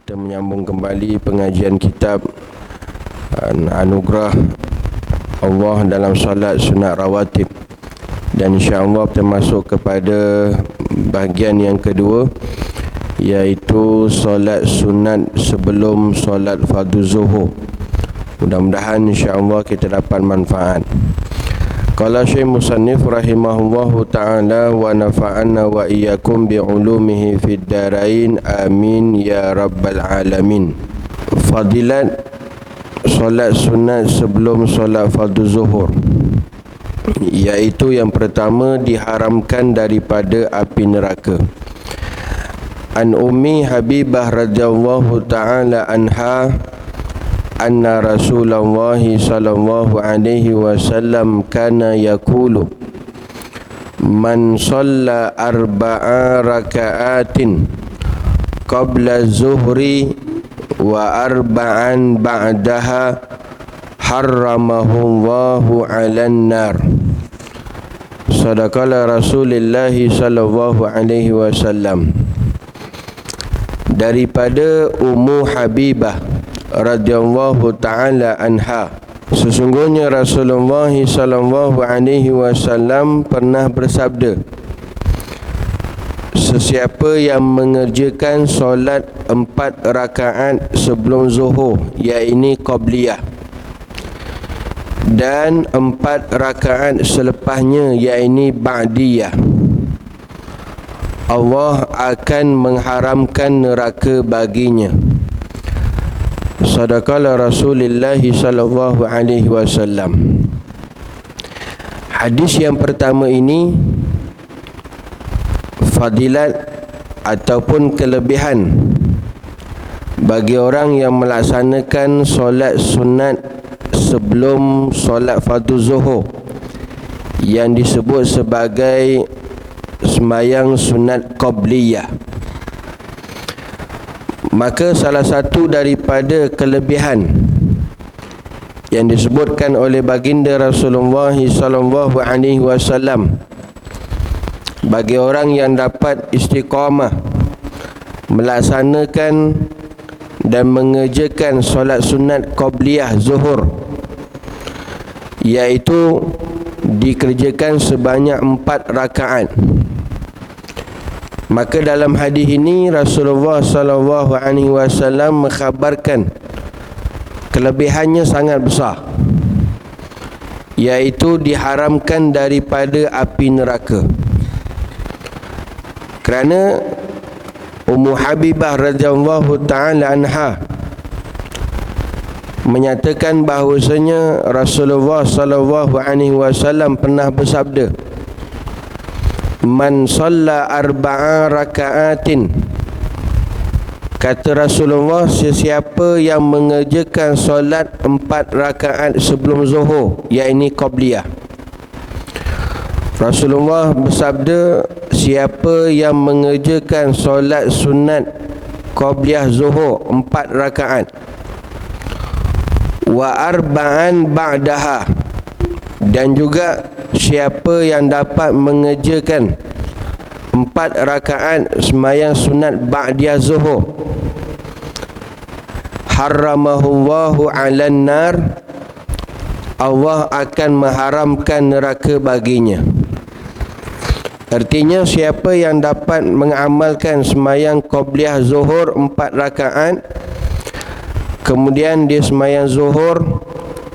Kita menyambung kembali pengajian kitab Anugerah Allah dalam solat sunat rawatib. Dan insya-Allah kita masuk kepada bahagian yang kedua, iaitu solat sunat sebelum solat fardu zuhur. Mudah-mudahan insya-Allah kita dapat manfaat. Qala Syekh Musannif rahimahullahu ta'ala wa nafa'anna wa iyyakum bi'ulumihi fid darain amin ya rabbal alamin. Fadilat solat sunat sebelum solat fardu zuhur, iaitu yang pertama diharamkan daripada api neraka. An Ummi Habibah radhiyallahu ta'ala anha anna Rasulullah sallallahu alaihi wasallam kana yaqulu man shalla arba'a raka'atin qabla zuhri wa arba'an ba'daha harramahu Allahu 'alan nar. Sadaqala Rasulullah sallallahu alaihi wasallam. Daripada Ummu Habibah radhiyallahu ta'ala anha, sesungguhnya Rasulullah sallallahu alaihi wasallam pernah bersabda, sesiapa yang mengerjakan solat 4 rakaat sebelum zuhur, iaitu qabliyah, dan 4 rakaat selepasnya, iaitu ba'diyah, Allah akan mengharamkan neraka baginya. Sadaqala Rasulullah sallallahu alaihi wasallam. Hadis yang pertama ini fadilat ataupun kelebihan bagi orang yang melaksanakan solat sunat sebelum solat fardu zuhur, yang disebut sebagai sembahyang sunat qabliyah. Maka salah satu daripada kelebihan yang disebutkan oleh baginda Rasulullah sallallahu alaihi wasallam bagi orang yang dapat istiqamah melaksanakan dan mengerjakan solat sunat qabliyah zuhur, iaitu dikerjakan sebanyak 4 rakaat. Maka dalam hadis ini Rasulullah sallallahu alaihi wasallam mengkhabarkan kelebihannya sangat besar, iaitu diharamkan daripada api neraka. Kerana Ummu Habibah radhiyallahu ta'ala anha menyatakan bahawasanya Rasulullah sallallahu alaihi wasallam pernah bersabda, man shalla arba'a raka'atin, kata Rasulullah, sesiapa yang mengerjakan solat 4 rakaat sebelum zuhur, iaitu qabliyah. Rasulullah bersabda, siapa yang mengerjakan solat sunat qabliyah zuhur 4 rakaat, wa arba'an ba'daha, dan juga siapa yang dapat mengerjakan 4 rakaat sembahyang sunat ba'diyah zuhur, harramahullahu 'alan nar, Allah akan mengharamkan neraka baginya. Artinya siapa yang dapat mengamalkan sembahyang qabliyah zuhur 4 rakaat, kemudian dia sembahyang zuhur,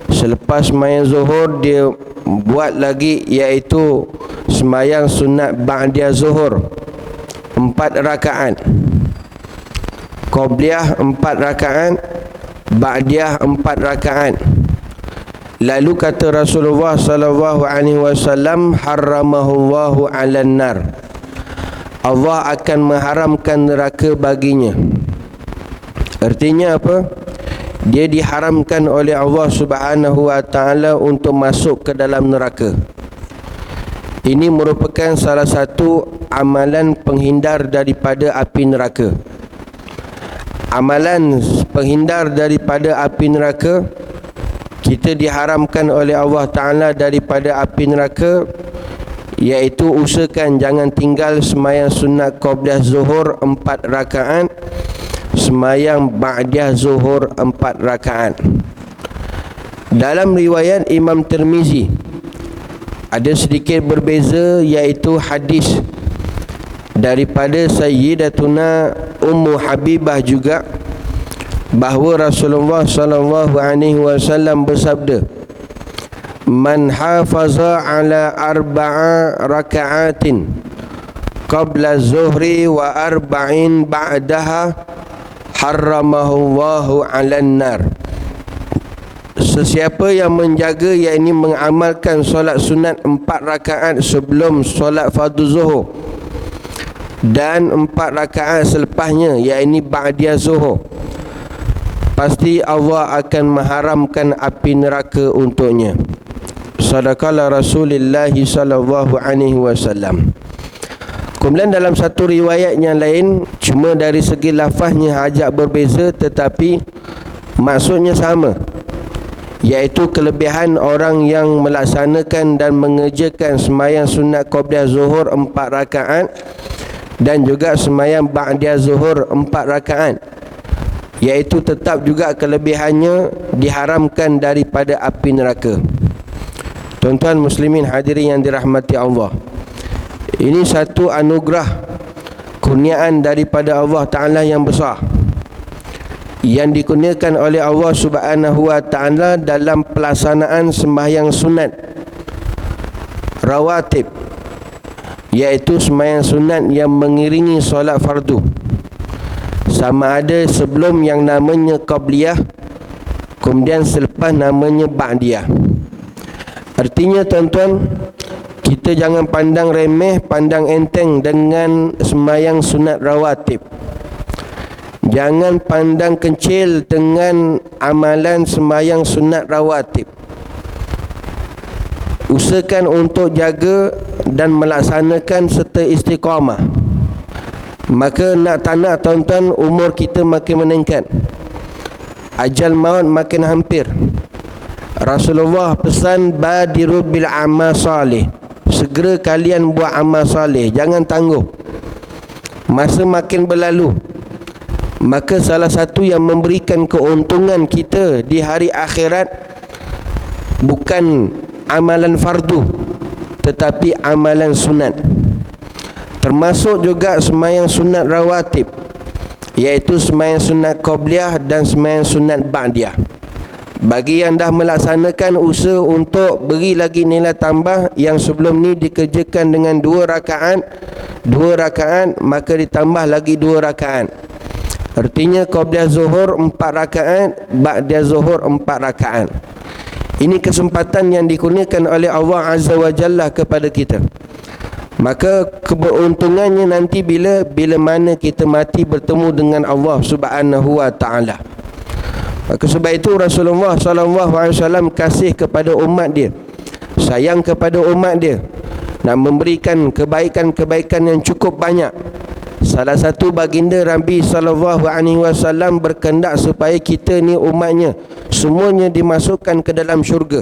selepas sembahyang zuhur dia buat lagi, iaitu sembahyang sunat ba'diyah zuhur 4 rakaat, qabliyah 4 rakaat, ba'diyah 4 rakaat. Lalu kata Rasulullah sallallahu alaihi wasallam, harramahullahu 'alan nar, Allah akan mengharamkan neraka baginya. Artinya apa? Dia diharamkan oleh Allah Subhanahu wa ta'ala untuk masuk ke dalam neraka. Ini merupakan salah satu amalan penghindar daripada api neraka. Amalan penghindar daripada api neraka, kita diharamkan oleh Allah Ta'ala daripada api neraka, iaitu usahakan jangan tinggal sembahyang sunat qabliyah zuhur 4 rakaat semayang ba'da zuhur 4 rakaat. Dalam riwayat Imam Tirmizi ada sedikit berbeza, iaitu hadis daripada Sayyidatuna Ummu Habibah juga, bahawa Rasulullah SAW bersabda, "Man hafaza ala 4 raka'atin qabla zuhri wa 4 ba'daha harramahullahu 'alan nar." Sesiapa yang menjaga, yakni mengamalkan solat sunat 4 rakaat sebelum solat fardu zuhur dan 4 rakaat selepasnya, yakni ba'da zuhur, pasti Allah akan mengharamkan api neraka untuknya. Sadaqallah Rasulullah sallallahu alaihi wasallam. Kemudian dalam satu riwayat yang lain, cuma dari segi lafaznya agak berbeza tetapi maksudnya sama, iaitu kelebihan orang yang melaksanakan dan mengerjakan sembahyang sunat qabla zuhur 4 rakaat dan juga sembahyang ba'da zuhur 4 rakaat, iaitu tetap juga kelebihannya diharamkan daripada api neraka. Tuan-tuan muslimin hadirin yang dirahmati Allah, ini satu anugerah kurniaan daripada Allah Ta'ala yang besar, yang dikurniakan oleh Allah Subhanahu wa Ta'ala dalam pelaksanaan sembahyang sunat rawatib, iaitu sembahyang sunat yang mengiringi solat fardu, sama ada sebelum yang namanya qabliyah, kemudian selepas namanya ba'diyah. Artinya tuan-tuan, kita jangan pandang remeh, pandang enteng dengan sembahyang sunat rawatib. Jangan pandang kecil dengan amalan sembahyang sunat rawatib. Usahakan untuk jaga dan melaksanakan serta istiqamah. Maka nak tak nak tuan-tuan, umur kita makin meningkat, ajal maut makin hampir. Rasulullah pesan, badiru bil amal salih, segera kalian buat amal salih, jangan tangguh. Masa makin berlalu, maka salah satu yang memberikan keuntungan kita di hari akhirat bukan amalan fardu tetapi amalan sunat, termasuk juga sembahyang sunat rawatib, iaitu sembahyang sunat qabliyah dan sembahyang sunat ba'diyah. Bagi yang dah melaksanakan usaha untuk beri lagi nilai tambah, yang sebelum ni dikerjakan dengan 2 rakaat, maka ditambah lagi 2 rakaat. Artinya qabla zuhur 4 rakaat, ba'da zuhur 4 rakaat. Ini kesempatan yang dikurniakan oleh Allah Azza wa Jalla kepada kita. Maka keberuntungannya nanti bila mana kita mati bertemu dengan Allah Subhanahu wa Ta'ala. Maka sebab itu Rasulullah SAW kasih kepada umat dia, sayang kepada umat dia, nak memberikan kebaikan-kebaikan yang cukup banyak. Salah satu baginda Nabi SAW berkehendak supaya kita ni umatnya semuanya dimasukkan ke dalam syurga.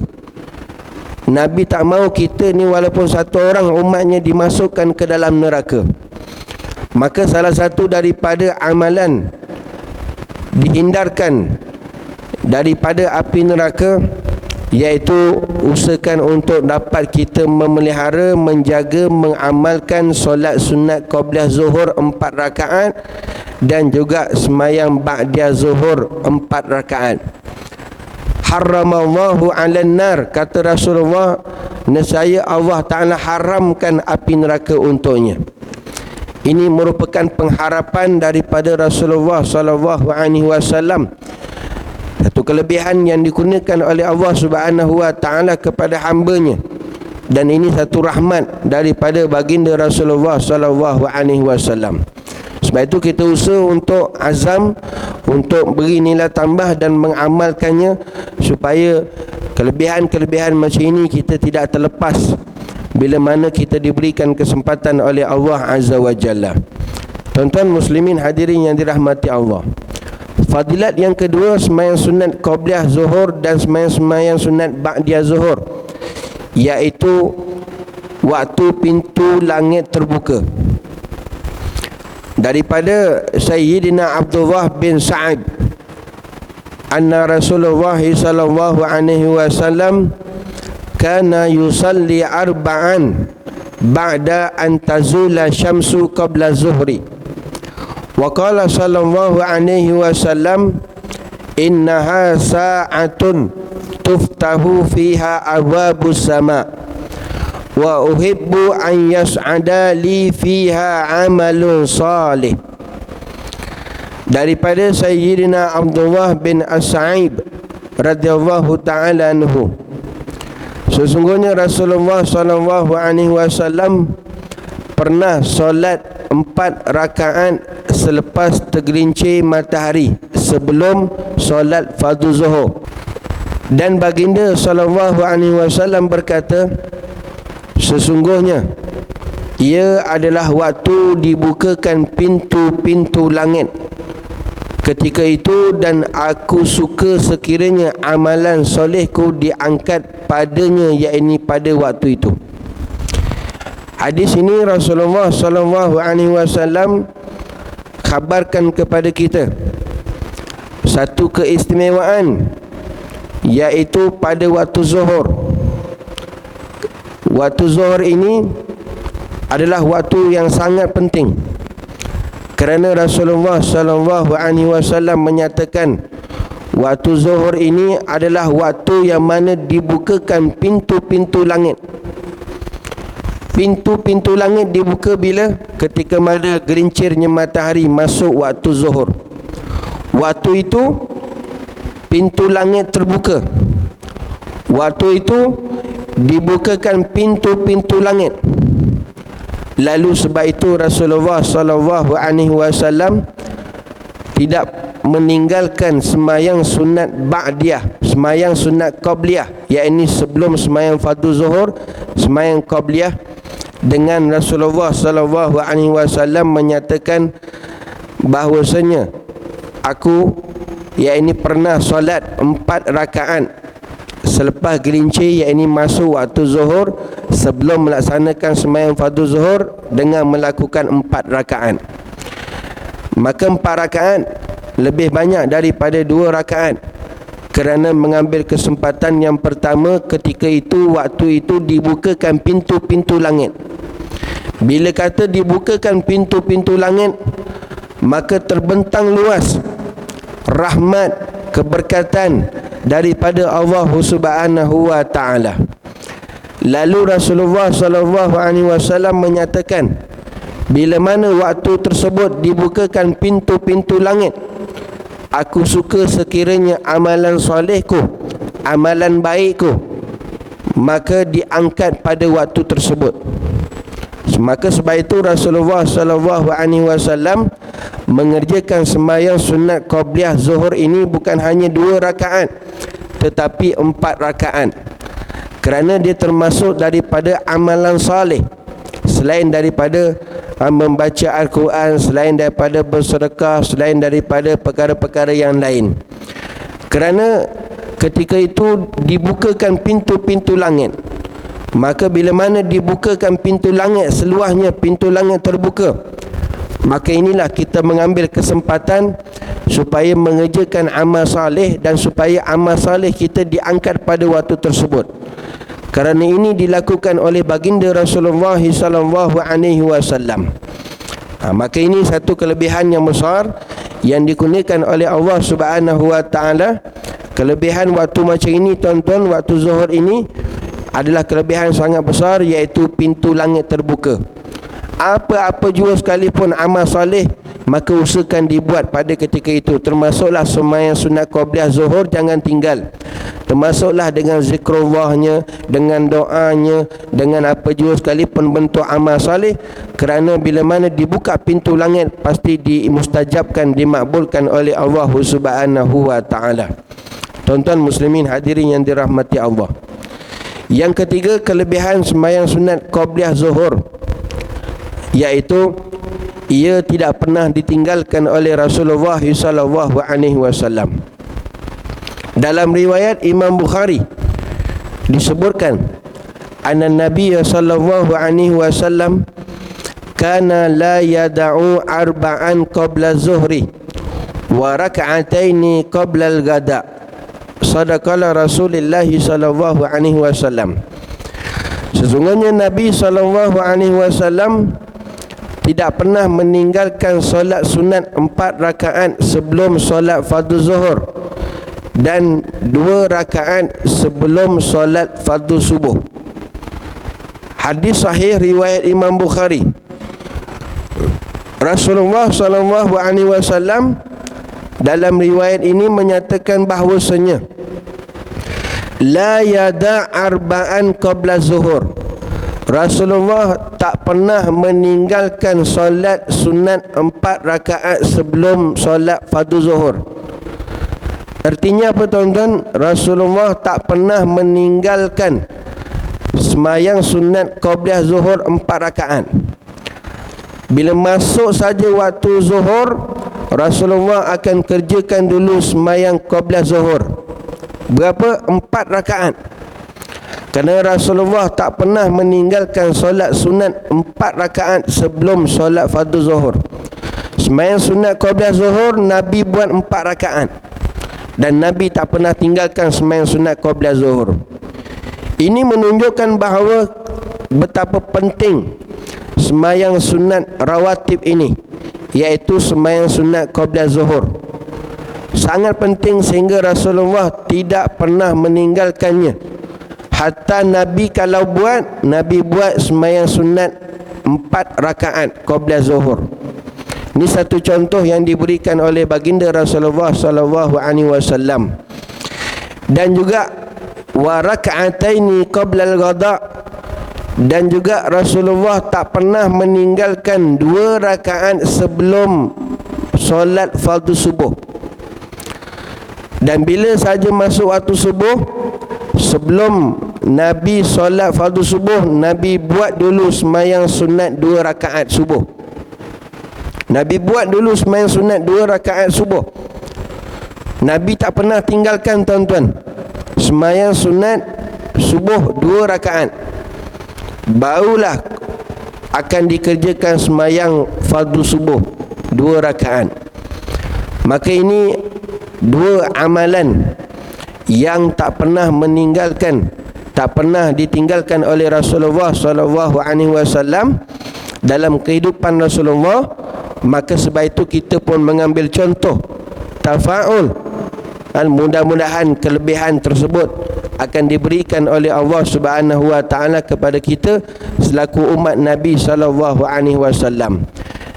Nabi tak mahu kita ni walaupun satu orang umatnya dimasukkan ke dalam neraka. Maka salah satu daripada amalan dihindarkan daripada api neraka, iaitu usahakan untuk dapat kita memelihara, menjaga, mengamalkan solat sunat qabla zuhur 4 rakaat dan juga sembahyang ba'da zuhur 4 rakaat. Haramallahu 'alan nar, kata Rasulullah, nescaya Allah Ta'ala haramkan api neraka untuknya. Ini merupakan pengharapan daripada Rasulullah SAW, satu kelebihan yang dikurniakan oleh Allah Subhanahu wa Ta'ala kepada hamba-Nya, dan ini satu rahmat daripada baginda Rasulullah SAW. Sebab itu kita usaha untuk azam untuk beri nilai tambah dan mengamalkannya, supaya kelebihan-kelebihan macam ini kita tidak terlepas bila mana kita diberikan kesempatan oleh Allah Azza wa Jalla. Tuan-tuan muslimin hadirin yang dirahmati Allah, fadilat yang kedua, sembahyang sunat qabliyah zuhur dan sembahyang sunat ba'diyah zuhur, iaitu waktu pintu langit terbuka. daripada Sayyidina Abdullah bin Sa'id anna Rasulullah sallallahu alaihi wasallam kana yusalli arba'an ba'da an tazula syamsu qabla zuhri wa qala sallallahu alaihi wasallam innaha sa'atun tuftahu fiha abwabus sama' wa uhibbu an yas'ada li fiha amalun salih. Daripada Sayyidina Abdullah bin As-Sa'ib radhiyallahu ta'ala anhu, sesungguhnya Rasulullah sallallahu alaihi wasallam pernah solat 4 rakaat selepas tergelincir matahari sebelum solat fardu zuhur. Dan baginda sallallahu alaihi wasallam berkata, sesungguhnya ia adalah waktu dibukakan pintu-pintu langit ketika itu, dan aku suka sekiranya amalan solehku diangkat padanya, iaitu pada waktu itu. Hadis ini Rasulullah sallallahu alaihi wasallam khabarkan kepada kita satu keistimewaan, iaitu pada waktu zuhur. Waktu zuhur ini adalah waktu yang sangat penting, kerana Rasulullah sallallahu alaihi wasallam menyatakan waktu zuhur ini adalah waktu yang mana dibukakan pintu-pintu langit. Pintu-pintu langit dibuka bila? Ketika mana gelincirnya matahari masuk waktu zuhur. Waktu itu pintu langit terbuka. Waktu itu dibukakan pintu-pintu langit. Lalu sebab itu Rasulullah sallallahu alaihi wasallam tidak meninggalkan semayang sunat ba'diyah, semayang sunat qabliyah, iaitu sebelum semayang fardu zuhur, semayang qabliyah, dengan Rasulullah sallallahu alaihi wasallam menyatakan bahawasanya aku iaitu pernah solat 4 rakaat selepas gelincir, iaitu masuk waktu zuhur, sebelum melaksanakan sembahyang fardu zuhur dengan melakukan 4 rakaat. Maka 4 rakaat lebih banyak daripada 2 rakaat, kerana mengambil kesempatan yang pertama ketika itu, waktu itu dibukakan pintu-pintu langit. Bila kata dibukakan pintu-pintu langit, maka terbentang luas rahmat, keberkatan daripada Allah Subhanahu wa taala. Lalu Rasulullah sallallahu alaihi wasallam menyatakan, bila mana waktu tersebut dibukakan pintu-pintu langit, aku suka sekiranya amalan solehku, amalan baikku, maka diangkat pada waktu tersebut. Maka sebab itu Rasulullah sallallahu alaihi wasallam mengerjakan sembahyang sunat qabliyah zuhur ini bukan hanya 2 rakaat, tetapi 4 rakaat, kerana dia termasuk daripada amalan saleh, selain daripada membaca Al-Quran, selain daripada bersedekah, selain daripada perkara-perkara yang lain. Kerana ketika itu dibukakan pintu-pintu langit, maka bila mana dibukakan pintu langit, seluasnya pintu langit terbuka, maka inilah kita mengambil kesempatan supaya mengerjakan amal saleh, dan supaya amal saleh kita diangkat pada waktu tersebut. Kerana ini dilakukan oleh baginda Rasulullah sallallahu alaihi wasallam. Maka ini satu kelebihan yang besar yang dikurniakan oleh Allah Subhanahu wa taala. Kelebihan waktu macam ini, tuan-tuan, waktu zuhur ini adalah kelebihan sangat besar, iaitu pintu langit terbuka. Apa-apa jua sekalipun amal soleh, maka usahakan dibuat pada ketika itu. Termasuklah sembahyang sunat qabliyah zuhur, jangan tinggal. Termasuklah dengan zikrullahnya, dengan doanya, dengan apa jua sekalipun bentuk amal soleh. Kerana bila mana dibuka pintu langit, pasti dimustajabkan, dimakbulkan oleh Allah Subhanahu wa taala. Tuan-tuan muslimin hadirin yang dirahmati Allah. Yang ketiga, kelebihan sembahyang sunat qabliyah zuhur, iaitu ia tidak pernah ditinggalkan oleh Rasulullah sallallahu alaihi wasallam. Dalam riwayat Imam Bukhari disebutkan, anna Nabi sallallahu alaihi wasallam kana la yada'u arba'an qabla zuhri wa rak'ataini qabla al-ghada. Sadaqala Rasulullah sallallahu alaihi wasallam. Sesungguhnya Nabi sallallahu alaihi wasallam tidak pernah meninggalkan solat sunat 4 rakaat sebelum solat fardu zuhur dan 2 rakaat sebelum solat fardu subuh. Hadis sahih riwayat Imam Bukhari. Rasulullah sallallahu alaihi wasallam dalam riwayat ini menyatakan bahawasanya la yada arba'an qabla zuhur. Rasulullah tak pernah meninggalkan solat sunat 4 rakaat sebelum solat fardu zuhur. Artinya apa tuan-tuan? Rasulullah tak pernah meninggalkan semayang sunat qabliyah zuhur 4 rakaat. Bila masuk saja waktu zuhur, Rasulullah akan kerjakan dulu semayang qabliyah zuhur. Berapa? 4 rakaat. Kerana Rasulullah tak pernah meninggalkan solat sunat 4 rakaat sebelum solat fardu zuhur. Semayang sunat qabliyah zuhur Nabi buat 4 rakaat, dan Nabi tak pernah tinggalkan semayang sunat qabliyah zuhur. Ini menunjukkan bahawa betapa penting semayang sunat rawatib ini, iaitu semayang sunat qabliyah zuhur. Sangat penting sehingga Rasulullah tidak pernah meninggalkannya. Hatta Nabi kalau buat, Nabi buat semayang sunat 4 rakaat qabliyah zuhur. Ini satu contoh yang diberikan oleh baginda Rasulullah sallallahu alaihi wasallam. Dan juga wa rak'ataini qabla al-ghada, dan juga Rasulullah tak pernah meninggalkan 2 rakaat sebelum solat fardu subuh. Dan bila saja masuk waktu subuh, sebelum Nabi solat fardu subuh, Nabi buat dulu semayang sunat 2 rakaat subuh. Nabi buat dulu semayang sunat 2 rakaat subuh. Nabi tak pernah tinggalkan tuan-tuan. Semayang sunat subuh 2 rakaat, barulah akan dikerjakan semayang fardu subuh 2 rakaat. Maka ini 2 amalan yang tak pernah meninggalkan, tak pernah ditinggalkan oleh Rasulullah sallallahu alaihi wasallam dalam kehidupan Rasulullah. Maka sebab itu kita pun mengambil contoh tafa'ul. Mudah-mudahan kelebihan tersebut akan diberikan oleh Allah Subhanahu wa taala kepada kita selaku umat Nabi sallallahu alaihi wasallam.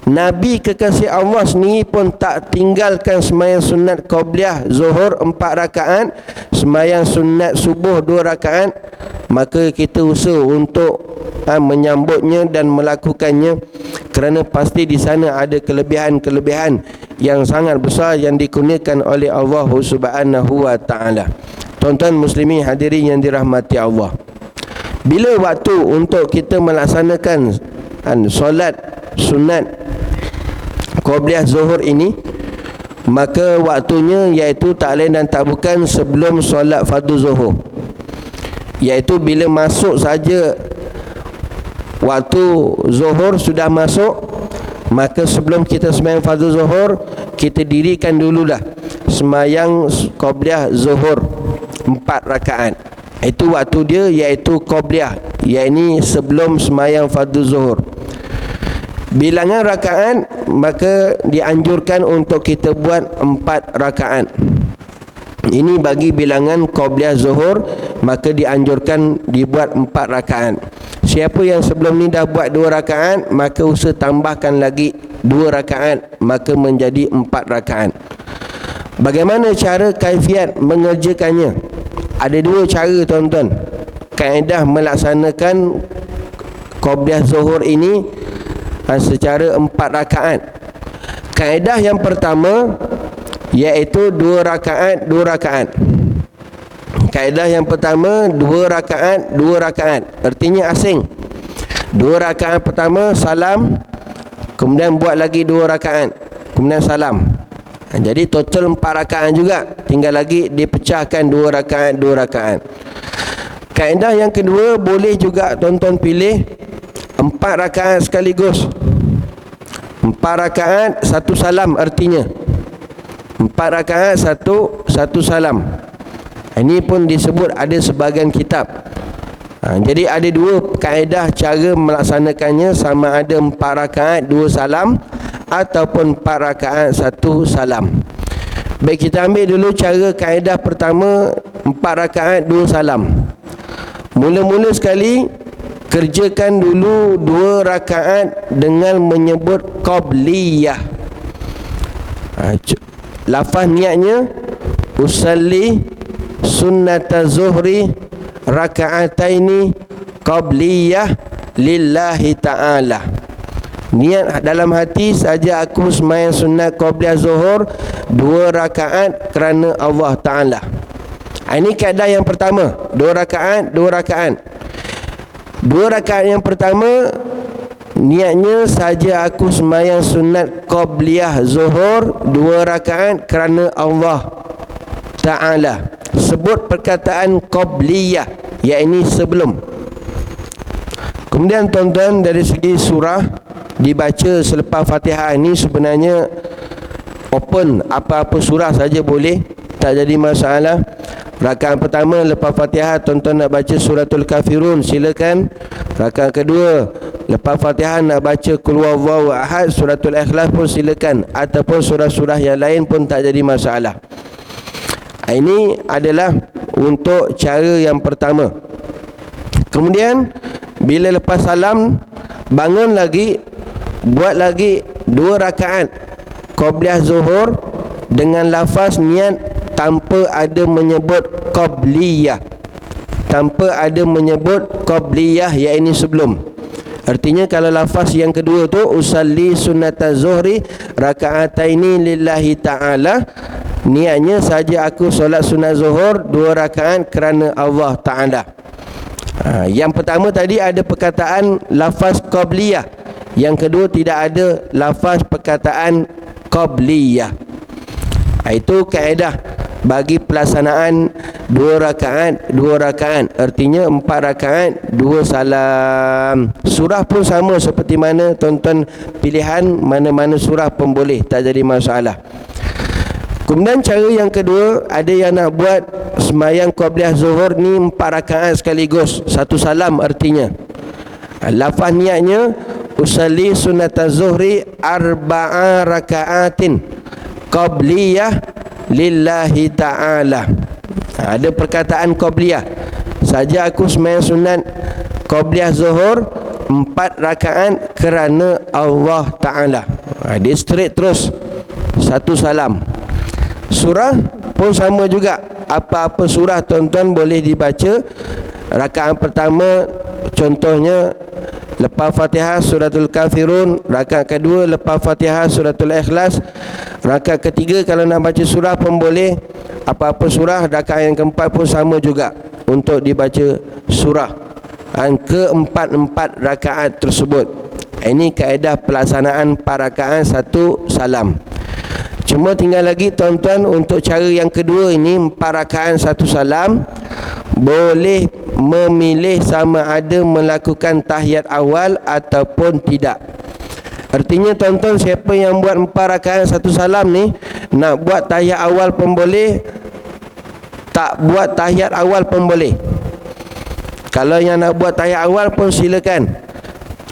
Nabi kekasih Allah sendiri pun tak tinggalkan semayang sunat qabliyah zuhur 4 rakaat, semayang sunat subuh 2 rakaat. Maka kita usaha untuk menyambutnya dan melakukannya, kerana pasti di sana ada kelebihan-kelebihan yang sangat besar yang dikurniakan oleh Allah Subhanahu wa taala. Tuan-tuan muslimin hadirin yang dirahmati Allah, bila waktu untuk kita melaksanakan solat sunat qabliyah zuhur ini, maka waktunya iaitu tak lain dan tak bukan sebelum solat fardu zuhur. Iaitu bila masuk saja waktu zuhur sudah masuk, maka sebelum kita sembahyang fardu zuhur, kita dirikan dululah sembahyang qabliyah zuhur 4 rakaat. Itu waktu dia, iaitu qabliyah, iaitu sebelum sembahyang fardu zuhur. Bilangan rakaat maka dianjurkan untuk kita buat 4 rakaat. Ini bagi bilangan qabliyah zuhur, maka dianjurkan dibuat 4 rakaat. Siapa yang sebelum ni dah buat 2 rakaat, maka usaha tambahkan lagi 2 rakaat, maka menjadi 4 rakaat. Bagaimana cara kaifiat mengerjakannya? Ada 2 cara tuan-tuan. Kaedah melaksanakan qabliyah zuhur ini secara 4 rakaat. Kaedah yang pertama iaitu 2 rakaat 2 rakaat. Kaedah yang pertama 2 rakaat 2 rakaat. Artinya asing. 2 rakaat pertama salam, kemudian buat lagi 2 rakaat, kemudian salam. Jadi total 4 rakaat juga. Tinggal lagi dipecahkan 2 rakaat 2 rakaat. Kaedah yang kedua boleh juga tuan-tuan pilih 4 rakaat sekaligus. 4 rakaat satu salam artinya. 4 rakaat satu salam. Ini pun disebut ada sebahagian kitab. Jadi ada dua kaedah cara melaksanakannya, sama ada 4 rakaat 2 salam ataupun 4 rakaat 1 salam. Baik, kita ambil dulu cara kaedah pertama, 4 rakaat 2 salam. Mula-mula sekali kerjakan dulu 2 rakaat dengan menyebut qabliyah. Lafaz niatnya usalli sunnata zuhri raka'ataini qabliyah lillahi ta'ala. Niat dalam hati saja aku sembahyang sunat qabliyah zuhur 2 rakaat kerana Allah Ta'ala. Ini kaedah yang pertama, 2 rakaat 2 rakaat. 2 rakaat yang pertama niatnya saja aku sembahyang sunat qabliyah zuhur 2 rakaat kerana Allah Ta'ala. Sebut perkataan qabliyah, iaitu sebelum. Kemudian tuan-tuan, dari segi surah dibaca selepas Fatihah ini sebenarnya open, apa-apa surah saja boleh, tak jadi masalah. Rakaat pertama lepas Fatihah tuan-tuan nak baca suratul kafirun, silakan. Rakaat kedua lepas Fatihah nak baca qul huwallahu ahad, suratul ikhlas pun silakan, ataupun surah-surah yang lain pun tak jadi masalah. Ini adalah untuk cara yang pertama. Kemudian bila lepas salam, bangun lagi, buat lagi 2 rakaat qabliyah zuhur dengan lafaz niat tanpa ada menyebut qabliyah. Tanpa ada menyebut qabliyah, iaitu sebelum. Artinya kalau lafaz yang kedua tu usalli sunnata zuhri raka'ataini lillahi ta'ala, niatnya saja aku solat sunat zuhur 2 rakaat kerana Allah Ta'ala. Yang pertama tadi ada perkataan lafaz qabliyah, yang kedua tidak ada lafaz perkataan qabliyah. Itu kaedah bagi pelaksanaan 2 rakaat 2 rakaat, artinya 4 rakaat 2 salam. Surah pun sama seperti mana tuan-tuan pilihan, mana-mana surah pun boleh, tak jadi masalah. Kemudian cara yang kedua, ada yang nak buat sembahyang qabliyah zuhur ni 4 rakaat sekaligus, 1 salam artinya. Lafaz niatnya usalli sunnata zuhri 4 rakaatin qabliyah lillahi ta'ala. Ada perkataan qabliyah, saja aku sembahyang sunat qabliyah zuhur 4 rakaat kerana Allah Ta'ala. Dia straight terus, 1 salam. Surah pun sama juga, apa-apa surah tuan-tuan boleh dibaca. Rakaat pertama contohnya lepas Fatihah suratul kafirun, rakaat kedua lepas Fatihah suratul ikhlas, rakaat ketiga kalau nak baca surah pun boleh, apa-apa surah. Rakaat yang keempat pun sama juga untuk dibaca surah. Keempat-empat rakaat tersebut. Ini kaedah pelaksanaan 4 rakaat 1 salam. Cuma tinggal lagi tuan-tuan, untuk cara yang kedua ini 4 rakaat 1 salam, boleh memilih sama ada melakukan tahiyat awal ataupun tidak. Artinya tuan-tuan, siapa yang buat 4 rakaat 1 salam ni, nak buat tahiyat awal pun boleh, tak buat tahiyat awal pun boleh. Kalau yang nak buat tahiyat awal pun silakan,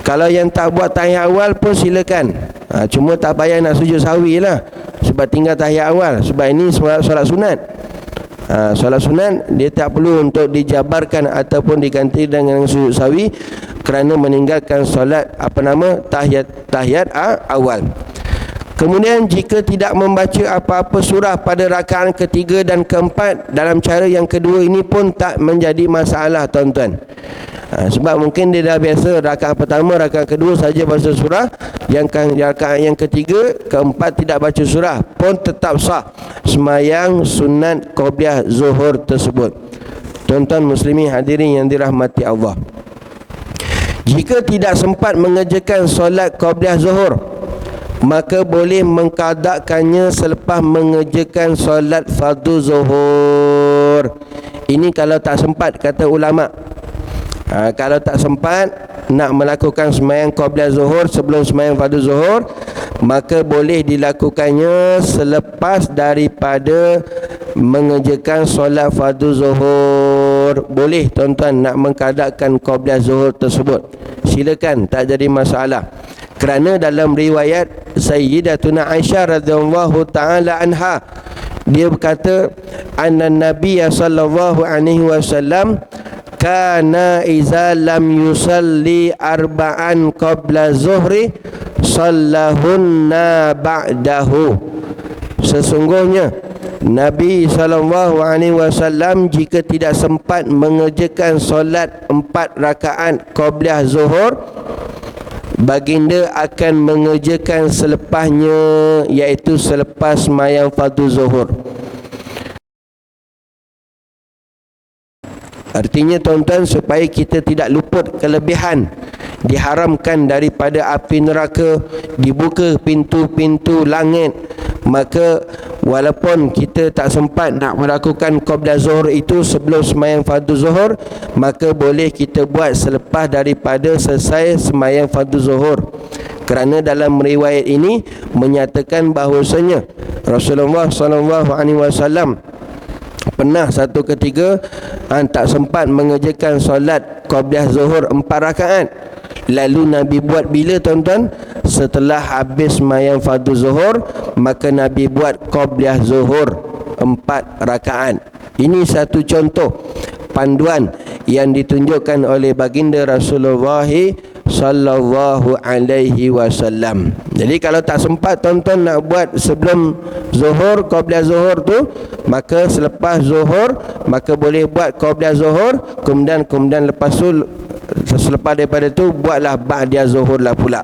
kalau yang tak buat tahiyat awal pun silakan. Cuma tak payah nak sujud sahwi lah, sebab tinggal tahiyat awal. Sebab ini solat sunat. Solat sunat dia tak perlu untuk dijabarkan ataupun diganti dengan sujud sahwi, kerana meninggalkan solat tahiyat awal. Kemudian jika tidak membaca apa-apa surah pada rakaat ketiga dan keempat, dalam cara yang kedua ini pun tak menjadi masalah tuan-tuan. Sebab mungkin dia dah biasa rakaat pertama, rakaat kedua saja baca surah, yang rakaat yang ketiga, keempat tidak baca surah, pun tetap sah sembahyang sunat qabliyah zuhur tersebut. Tuan-tuan muslimin hadirin yang dirahmati Allah, jika tidak sempat mengerjakan solat qabliyah zuhur, maka boleh mengqadakannya selepas mengerjakan solat fardu zuhur. Ini kalau tak sempat, kata ulama. Kalau tak sempat, nak melakukan sembahyang qabliyah zuhur sebelum sembahyang fardu zuhur, maka boleh dilakukannya selepas daripada mengerjakan solat fardu zuhur. Boleh tuan-tuan nak mengqadakan qabliyah zuhur tersebut, silakan, tak jadi masalah. Kerana dalam riwayat Sayyidatuna Aisyah radhiyallahu taala anha, dia berkata, anna Nabiya sallallahu alaihi wasallam kana iza lam yusalli arba'an qabla zuhri sallahunna ba'dahu. Sesungguhnya Nabi SAW jika tidak sempat mengerjakan solat 4 rakaat qabliyah zuhur, baginda akan mengerjakan selepasnya, iaitu selepas sembahyang fardu zuhur. Artinya tuan-tuan, supaya kita tidak luput kelebihan, diharamkan daripada api neraka, dibuka pintu-pintu langit, maka walaupun kita tak sempat nak melakukan qabliyah zuhur itu sebelum sembahyang fardu zuhur, maka boleh kita buat selepas daripada selesai sembahyang fardu zuhur. Kerana dalam riwayat ini menyatakan bahawasanya Rasulullah SAW pernah satu ketika tak sempat mengerjakan solat qabliyah zuhur 4 rakaat. Lalu Nabi buat bila tuan-tuan? Setelah habis sembahyang fardu zuhur, maka Nabi buat qabliyah zuhur 4 rakaat. Ini satu contoh panduan yang ditunjukkan oleh baginda Rasulullah sallallahu alaihi wasallam. Jadi kalau tak sempat tuan-tuan nak buat sebelum zuhur, qabliyah zuhur tu, maka selepas zuhur maka boleh buat qabliyah zuhur, kemudian lepas tu, selepas daripada tu buatlah ba'diyah zuhur lah pula.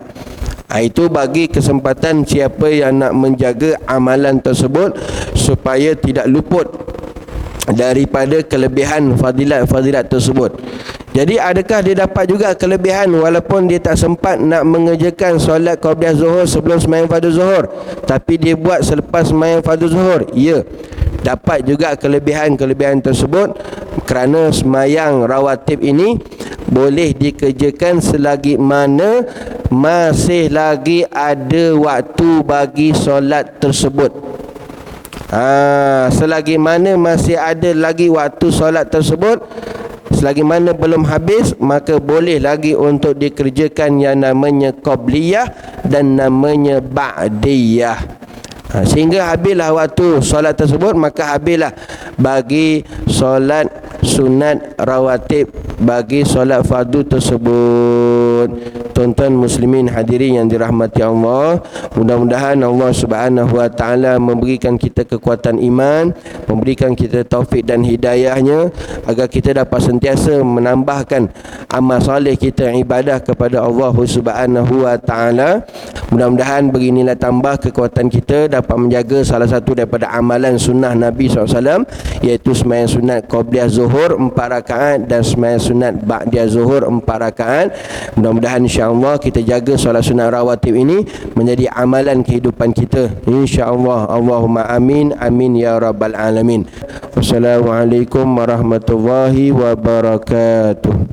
Itu bagi kesempatan siapa yang nak menjaga amalan tersebut supaya tidak luput daripada kelebihan fadilat tersebut. Jadi adakah dia dapat juga kelebihan walaupun dia tak sempat nak mengerjakan solat qabliyah zuhur sebelum sembahyang fardu zuhur, tapi dia buat selepas sembahyang fardu zuhur? Ya, dapat juga kelebihan tersebut, kerana sembahyang rawatib ini boleh dikerjakan selagi mana masih lagi ada waktu bagi solat tersebut. Selagi mana masih ada lagi waktu solat tersebut, selagi mana belum habis, maka boleh lagi untuk dikerjakan yang namanya qabliyah dan namanya ba'diyah. Sehingga habislah waktu solat tersebut, maka habislah bagi solat sunat rawatib, bagi solat fardu tersebut. Tuan-tuan muslimin hadirin yang dirahmati Allah, mudah-mudahan Allah Subhanahu wa taala memberikan kita kekuatan iman, memberikan kita taufik dan hidayahnya, agar kita dapat sentiasa menambahkan amal soleh kita, ibadah kepada Allah Subhanahu wa taala. Mudah-mudahan beginilah tambah kekuatan kita dapat menjaga salah satu daripada amalan sunnah Nabi SAW, iaitu sembahyang sunat qabliyah zuhur 4 rakaat dan sembahyang sunat ba'diyah zuhur 4 rakaat. Mudah-mudahan insya-Allah kita jaga solat sunat rawatib ini menjadi amalan kehidupan kita, insya-Allah. Allahumma amin, amin ya rabbal alamin. Wassalamualaikum warahmatullahi wabarakatuh.